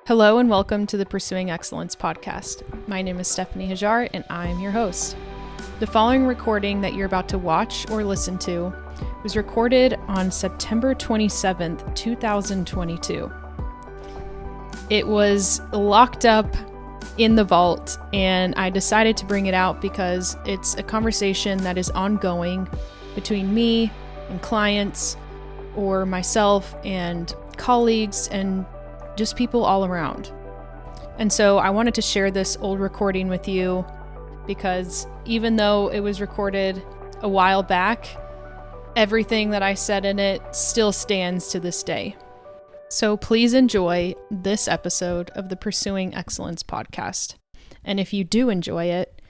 Hello and welcome to the Pursuing Excellence podcast. My name is Stephanie Hajar and I am your host. The following recording that you're about to watch or listen to was recorded on September 27th, 2022. It was locked up in the vault and I decided to bring it out because it's a conversation that is ongoing between me and clients or myself and colleagues and just people all around. And so I wanted to share this old recording with you because even though it was recorded a while back, everything that I said in it still stands to this day. So please enjoy this episode of the Pursuing Excellence podcast. And if you do enjoy it,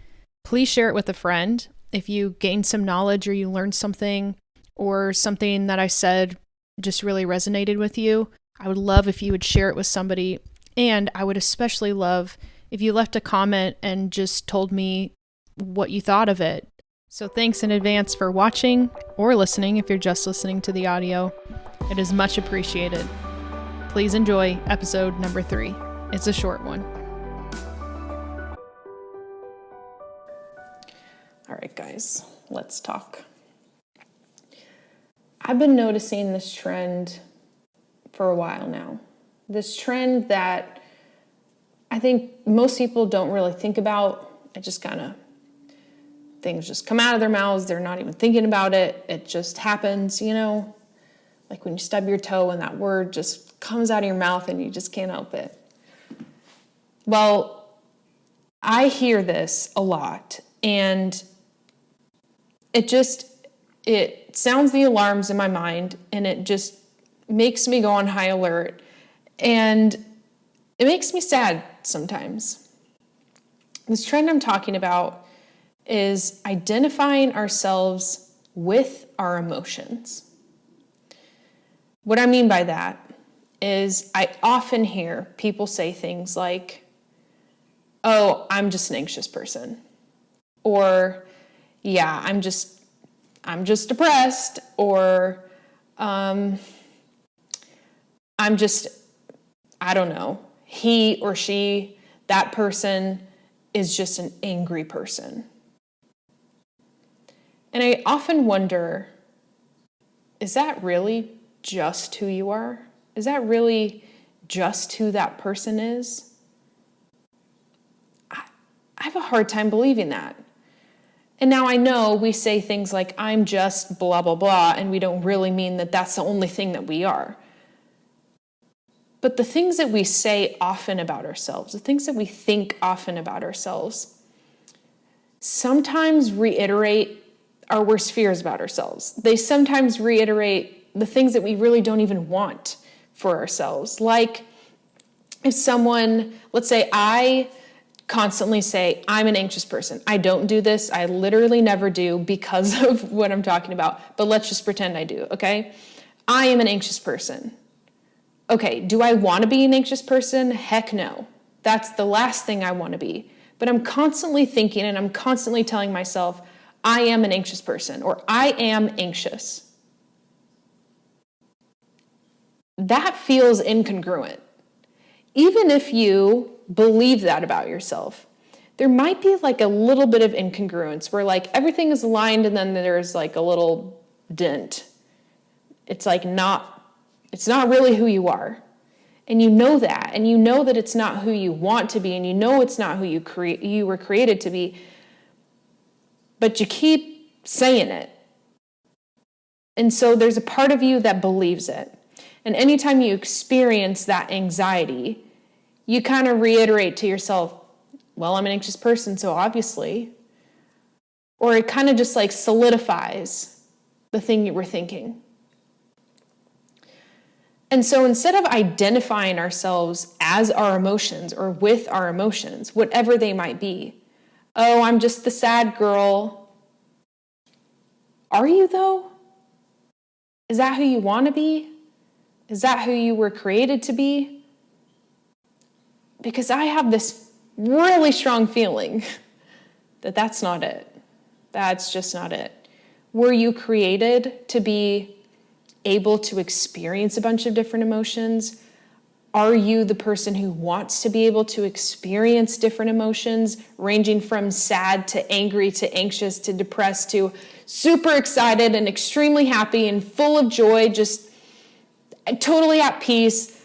please share it with a friend. If you gained some knowledge or you learned something or something that I said just really resonated with you, I would love if you would share it with somebody, and I would especially love if you left a comment and just told me what you thought of it. So thanks in advance for watching or listening if you're just listening to the audio. It is much appreciated. Please enjoy episode number 3. It's a short one. All right, guys, let's talk. I've been noticing this trend for a while now. This trend that I think most people don't really think about. It just things just come out of their mouths. They're not even thinking about it. It just happens, like when you stub your toe and that word just comes out of your mouth and you just can't help it. Well, I hear this a lot and it sounds the alarms in my mind and it just makes me go on high alert, and it makes me sad sometimes. This trend I'm talking about is identifying ourselves with our emotions. What I mean by that is I often hear people say things like, "Oh, I'm just an anxious person," or "Yeah, I'm just depressed," or I don't know, he or she, that person is just an angry person. And I often wonder, is that really just who you are? Is that really just who that person is? I have a hard time believing that. And now I know we say things like, "I'm just blah, blah, blah," and we don't really mean that that's the only thing that we are. But the things that we say often about ourselves, the things that we think often about ourselves, sometimes reiterate our worst fears about ourselves. They sometimes reiterate the things that we really don't even want for ourselves. Like if someone, let's say I constantly say, "I'm an anxious person." I don't do this. I literally never do because of what I'm talking about. But let's just pretend I do, okay? I am an anxious person. Okay, do I want to be an anxious person? Heck no. That's the last thing I want to be. But I'm constantly thinking and I'm constantly telling myself, I am an anxious person or I am anxious. That feels incongruent. Even if you believe that about yourself, there might be like a little bit of incongruence where like everything is aligned and then there's like a little dent. It's not really who you are. And you know that. And you know that it's not who you want to be. And you know it's not who you were created to be. But you keep saying it. And so there's a part of you that believes it. And anytime you experience that anxiety, you kind of reiterate to yourself, "Well, I'm an anxious person, so obviously." Or it kind of just like solidifies the thing you were thinking. And so instead of identifying ourselves as our emotions or with our emotions, whatever they might be, "Oh, I'm just the sad girl." Are you though? Is that who you want to be? Is that who you were created to be? Because I have this really strong feeling that that's not it. That's just not it. Were you created to be able to experience a bunch of different emotions? Are you the person who wants to be able to experience different emotions, ranging from sad to angry to anxious to depressed to super excited and extremely happy and full of joy, just totally at peace?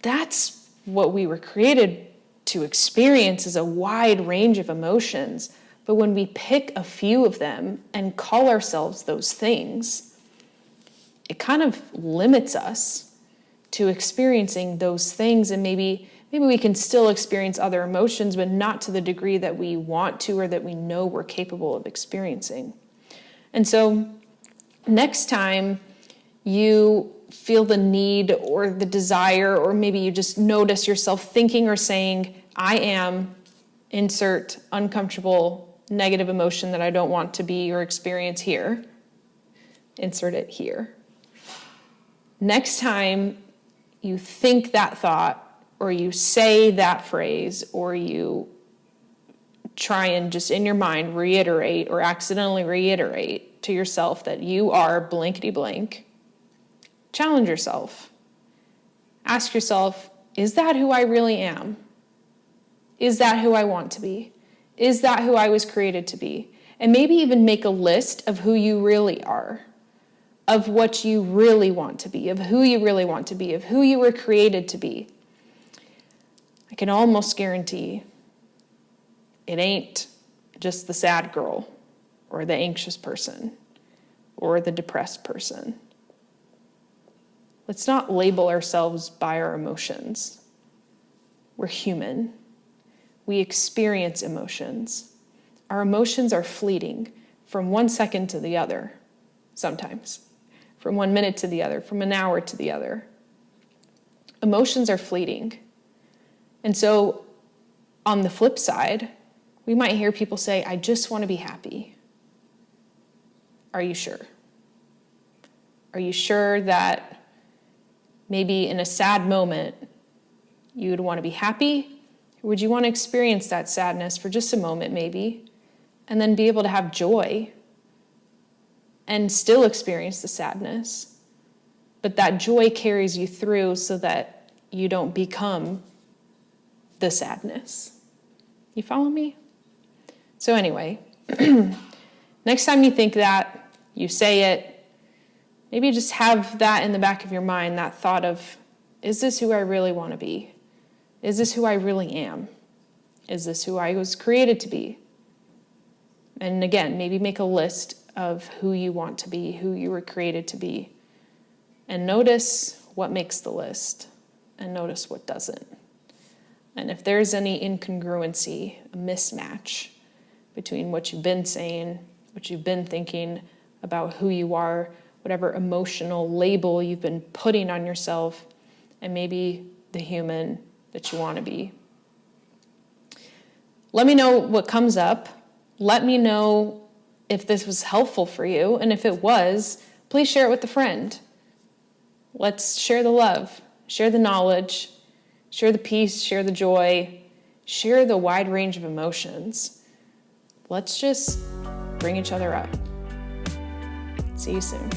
That's what we were created to experience, is a wide range of emotions. But when we pick a few of them and call ourselves those things, it kind of limits us to experiencing those things. And maybe we can still experience other emotions, but not to the degree that we want to or that we know we're capable of experiencing. And so next time you feel the need or the desire, or maybe you just notice yourself thinking or saying, I am, insert uncomfortable, negative emotion that I don't want to be or experience here, insert it here. Next time you think that thought, or you say that phrase, or you try and just in your mind reiterate or accidentally reiterate to yourself that you are blankety blank, challenge yourself. Ask yourself, is that who I really am? Is that who I want to be? Is that who I was created to be? And maybe even make a list of who you really are, of what you really want to be, of who you really want to be, of who you were created to be. I can almost guarantee it ain't just the sad girl or the anxious person or the depressed person. Let's not label ourselves by our emotions. We're human. We experience emotions. Our emotions are fleeting from 1 second to the other, sometimes, from 1 minute to the other, from an hour to the other. Emotions are fleeting. And so on the flip side, we might hear people say, I just want to be happy. Are you sure? Are you sure that maybe in a sad moment, you would want to be happy? Or would you want to experience that sadness for just a moment, maybe, and then be able to have joy and still experience the sadness? But that joy carries you through so that you don't become the sadness. You follow me? So anyway, next time you think that, you say it, maybe just have that in the back of your mind, that thought of, is this who I really want to be? Is this who I really am? Is this who I was created to be? And again, maybe make a list of who you want to be, who you were created to be. And notice what makes the list, and notice what doesn't. And if there's any incongruency, a mismatch between what you've been saying, what you've been thinking about who you are, whatever emotional label you've been putting on yourself, and maybe the human that you want to be. Let me know what comes up. Let me know if this was helpful for you, and if it was, please share it with a friend. Let's share the love, share the knowledge, share the peace, share the joy, share the wide range of emotions. Let's just bring each other up. See you soon.